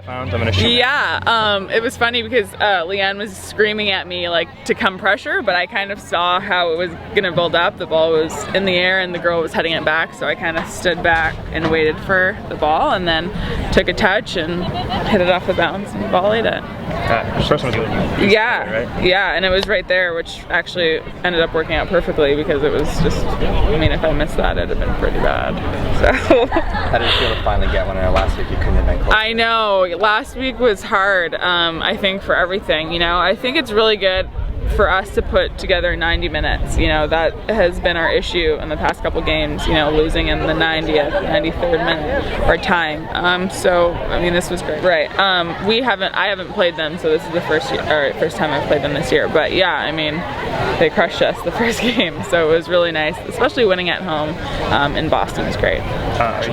I'm gonna shoot. Yeah, it was funny because Leanne was screaming at me like to come pressure, but I kind of saw how it was gonna build up. The ball was in the air and the girl was heading it back, so I kind of stood back and waited for the ball and then took a touch and hit it off the bounce and volleyed it. The first one was good. Yeah, right? Yeah, and it was right there, which actually ended up working out perfectly because it was just, I mean, if I missed that, it'd have been pretty bad. So. How did it feel to finally get one? Last week you couldn't have been close. I know, last week was hard, I think, for everything, you know. I think it's really good for us to put together 90 minutes, you know. That has been our issue in the past couple games, you know, losing in the 90th, 93rd minute or time. So, I mean, this was great. Right, I haven't played them, so this is the first time I've played them this year, but yeah, I mean, they crushed us the first game, so it was really nice, especially winning at home in Boston is great.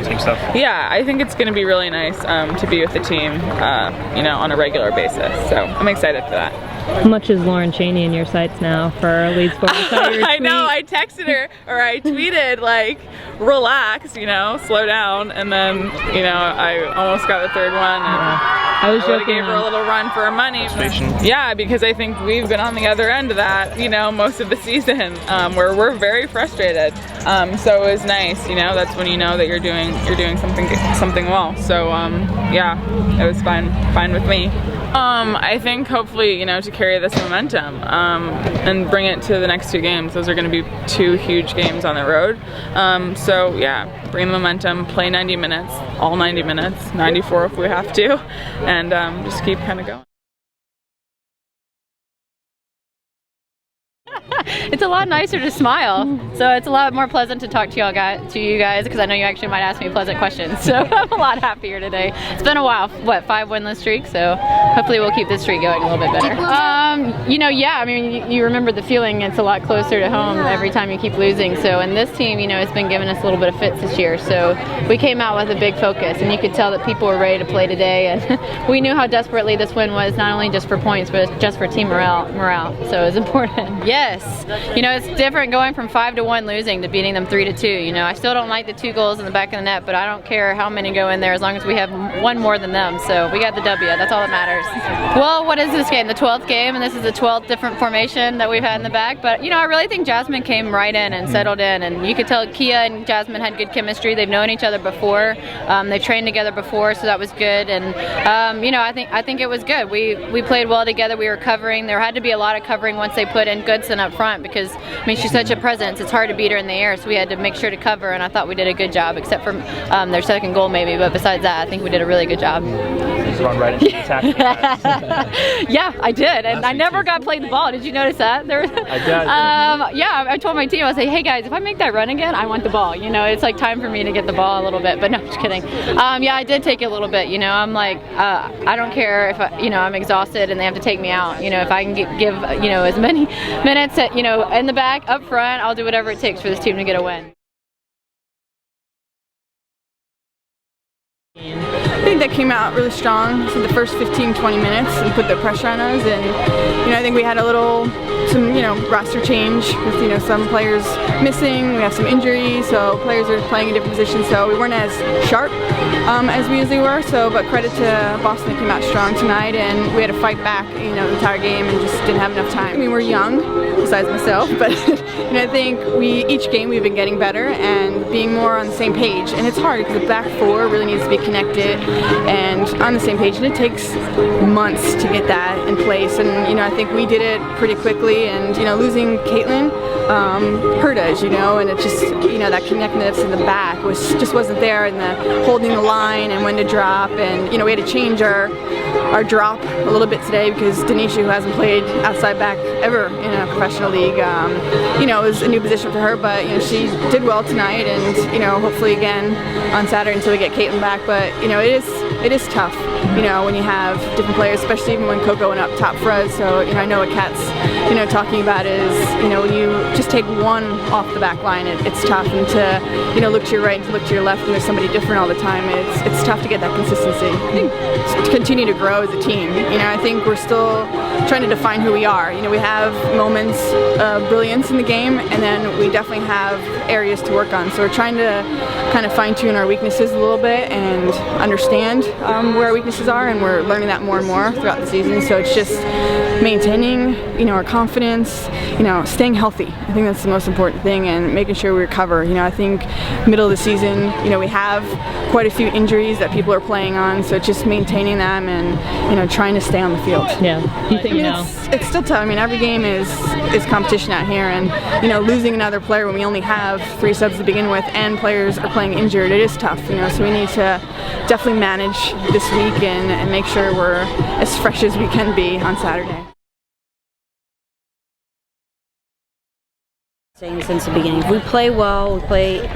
Team stuff? Yeah, I think it's going to be really nice to be with the team, you know, on a regular basis, so I'm excited for that. How much is Lauren Cheney in your sights now for Leeds Forward? I know, I texted her, or I tweeted like, relax, you know, slow down, and then, you know, I almost got the third one, and I was joking. Gave her a little run for her money. Yeah, because I think we've been on the other end of that, you know, most of the season, where we're very frustrated. So it was nice, you know, that's when you know that you're doing something well. So yeah, it was fine with me. I think hopefully, you know, to carry this momentum and bring it to the next two games. Those are going to be two huge games on the road. So yeah, bring the momentum, play 90 minutes, all 90 minutes, 94 if we have to, and just keep kind of going. It's a lot nicer to smile, so it's a lot more pleasant to talk to you guys because I know you actually might ask me pleasant questions, so I'm a lot happier today. It's been a while, what, 5 winless streak, so hopefully we'll keep this streak going a little bit better. You know, yeah, I mean, you remember the feeling, it's a lot closer to home every time you keep losing, so, and this team, you know, has been giving us a little bit of fits this year, so we came out with a big focus, and you could tell that people were ready to play today, and we knew how desperately this win was, not only just for points, but just for team morale, so it was important. Yes. You know, it's different going from 5-1 losing to beating them 3-2. You know, I still don't like the 2 goals in the back of the net, but I don't care how many go in there as long as we have one more than them. So we got the W. That's all that matters. Well, what is this game? The 12th game, and this is the 12th different formation that we've had in the back. But, you know, I really think Jasmine came right in and settled in. And you could tell Kia and Jasmine had good chemistry. They've known each other before. They've trained together before, so that was good. And, you know, I think it was good. We played well together. We were covering. There had to be a lot of covering once they put in Goodson up front because, I mean, she's such a presence. It's hard to beat her in the air, so we had to make sure to cover, and I thought we did a good job, except for their second goal maybe, but besides that, I think we did a really good job. Run right into the attack. Yeah, I did, and I never got played the ball. Did you notice that? I did. Yeah, I told my team, I was like, hey guys, if I make that run again, I want the ball. You know, it's like time for me to get the ball a little bit, but no, just kidding. Yeah, I did take it a little bit, you know, I'm like, I don't care if, you know, I'm exhausted and they have to take me out. You know, if I can give, you know, as many minutes, you know, in the back, up front, I'll do whatever it takes for this team to get a win. I think that came out really strong for the first 15-20 minutes and put the pressure on us, and you know, I think we had some you know, roster change with, you know, some players missing, we have some injuries, so players are playing in different positions, so we weren't as sharp as we usually were, so, but credit to Boston, that came out strong tonight, and we had to fight back, you know, the entire game and just didn't have enough time. I mean, we're young, besides myself, but you know, I think each game we've been getting better and being more on the same page, and it's hard because the back four really needs to be connected and on the same page, and it takes months to get that in place, and you know, I think we did it pretty quickly, and you know, losing Caitlin hurt us, you know, and it just, you know, that connectedness in the back just wasn't there, and the holding the line and when to drop, and you know, we had to change our drop a little bit today because Denisha, who hasn't played outside back ever in a professional league, you know, it was a new position for her, but you know, she did well tonight, and you know, hopefully again on Saturday until we get Caitlin back, but you know, it is tough, you know, when you have different players, especially even when Coco went up top for us. So you know, I know what Kat's, you know, talking about is, you know, when you just take one off the back line, it's tough, and to, you know, look to your right and to look to your left and there's somebody different all the time, it's tough to get that consistency. I think to continue to grow as a team, you know, I think we're still trying to define who we are. You know, we have moments of brilliance in the game, and then we definitely have areas to work on. So we're trying to kind of fine-tune our weaknesses a little bit and understand where our weaknesses are, and we're learning that more and more throughout the season. So it's just maintaining, you know, our confidence, you know, staying healthy. I think that's the most important thing, and making sure we recover. You know, I think middle of the season, you know, we have quite a few injuries that people are playing on, so it's just maintaining them and, you know, trying to stay on the field. Yeah. You think, it's still tough. I mean, every game is competition out here, and, you know, losing another player when we only have 3 subs to begin with and players are playing injured, it is tough, you know, so we need to definitely manage this week and make sure we're as fresh as we can be on Saturday. Saying since the beginning, if we play well, we play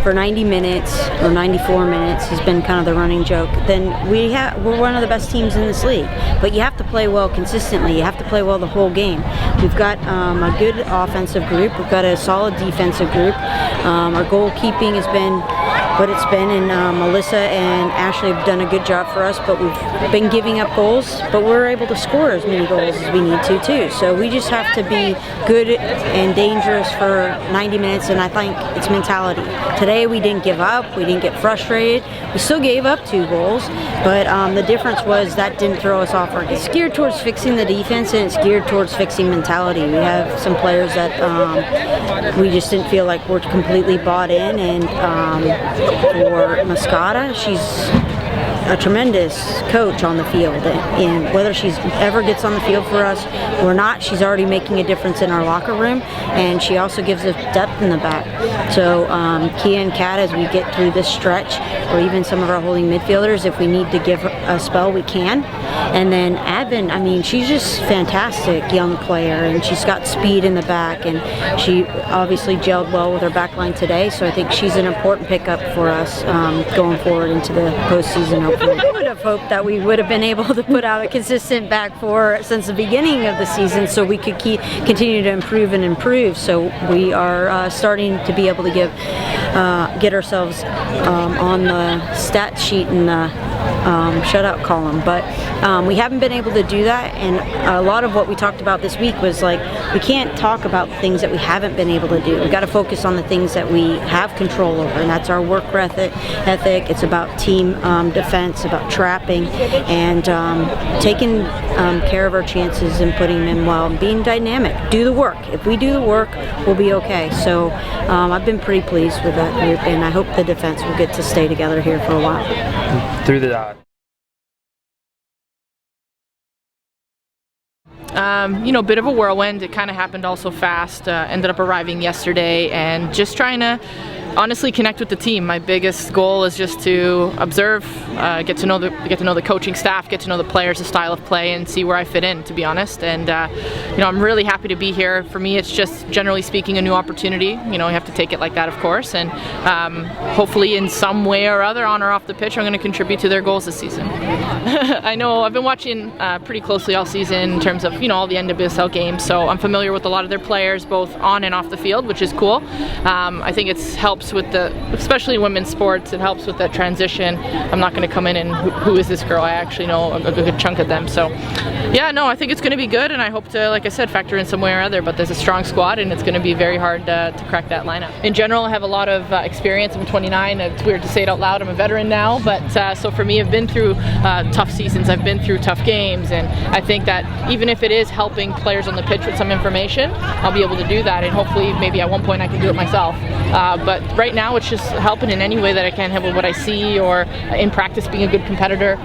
for 90 minutes or 94 minutes has been kind of the running joke, then we're one of the best teams in this league. But you have to play well consistently. You have to play well the whole game. We've got a good offensive group. We've got a solid defensive group. Our goalkeeping has been what it's been, and Melissa and Ashley have done a good job for us, but we've been giving up goals, but we're able to score as many goals as we need to too. So we just have to be good and dangerous for 90 minutes, and I think it's mentality. Today we didn't give up, we didn't get frustrated. We still gave up 2 goals, but the difference was that didn't throw us off. It's geared towards fixing the defense, and it's geared towards fixing mentality. We have some players that we just didn't feel like we're completely bought in, and for Moscato, she's a tremendous coach on the field, and whether she's ever gets on the field for us or not, she's already making a difference in our locker room, and she also gives us depth in the back. So Kia and Kat, as we get through this stretch, or even some of our holding midfielders, if we need to give a spell, we can. And then Advin, I mean, she's just fantastic young player, and she's got speed in the back, and she obviously gelled well with her back line today, so I think she's an important pickup for us going forward into the postseason. I would have hoped that we would have been able to put out a consistent back four since the beginning of the season, so we could continue to improve and improve. So we are starting to be able to get ourselves on the stat sheet in the shutout column, but we haven't been able to do that. And a lot of what we talked about this week was like, we can't talk about things that we haven't been able to do. We got to focus on the things that we have control over, and that's our work ethic. It's about team defense, about trapping, and taking care of our chances and putting them in well, and being dynamic. Do the work. If we do the work, we'll be okay. So I've been pretty pleased with that group, and I hope the defense will get to stay together here for a while. Through the you know, bit of a whirlwind. It kind of happened all so fast. Ended up arriving yesterday, and just trying to honestly connect with the team. My biggest goal is just to observe, get to know the coaching staff, get to know the players, the style of play, and see where I fit in, to be honest. And you know, I'm really happy to be here. For me, it's just, generally speaking, a new opportunity. You know, you have to take it like that, of course, and hopefully in some way or other, on or off the pitch, I'm going to contribute to their goals this season. I know I've been watching pretty closely all season in terms of, you know, all the NWSL games, so I'm familiar with a lot of their players, both on and off the field, which is cool. I think it's helped with especially women's sports, it helps with that transition. I'm not going to come in and who is this girl? I actually know a good chunk of them. So yeah, no, I think it's going to be good, and I hope to, like I said, factor in some way or other, but there's a strong squad, and it's going to be very hard to crack that lineup. In general, I have a lot of experience. I'm 29. It's weird to say it out loud. I'm a veteran now, but so for me, I've been through tough seasons. I've been through tough games, and I think that even if it is helping players on the pitch with some information, I'll be able to do that, and hopefully maybe at one point I can do it myself. But right now it's just helping in any way that I can, help with what I see, or in practice being a good competitor,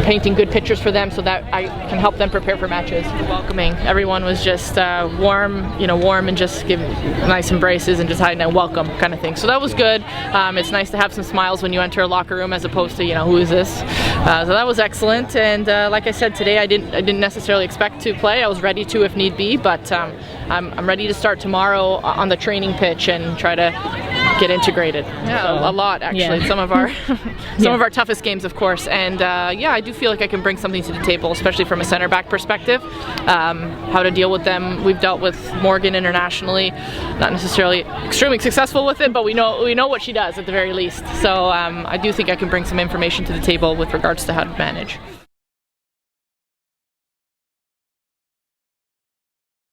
painting good pictures for them so that I can help them prepare for matches. Welcoming. Everyone was just warm and just give nice embraces and just hiding and welcome kind of thing. So that was good. It's nice to have some smiles when you enter a locker room as opposed to, you know, who is this? So that was excellent. And like I said, today I didn't necessarily expect to play. I was ready to if need be, but I'm ready to start tomorrow on the training pitch and try to get integrated. Yeah, a lot actually. Yeah. Some of our toughest games, of course. And yeah, I do feel like I can bring something to the table, especially from a center back perspective. How to deal with them. We've dealt with Morgan internationally, not necessarily extremely successful with it, but we know what she does at the very least. So I do think I can bring some information to the table with regards to how to manage.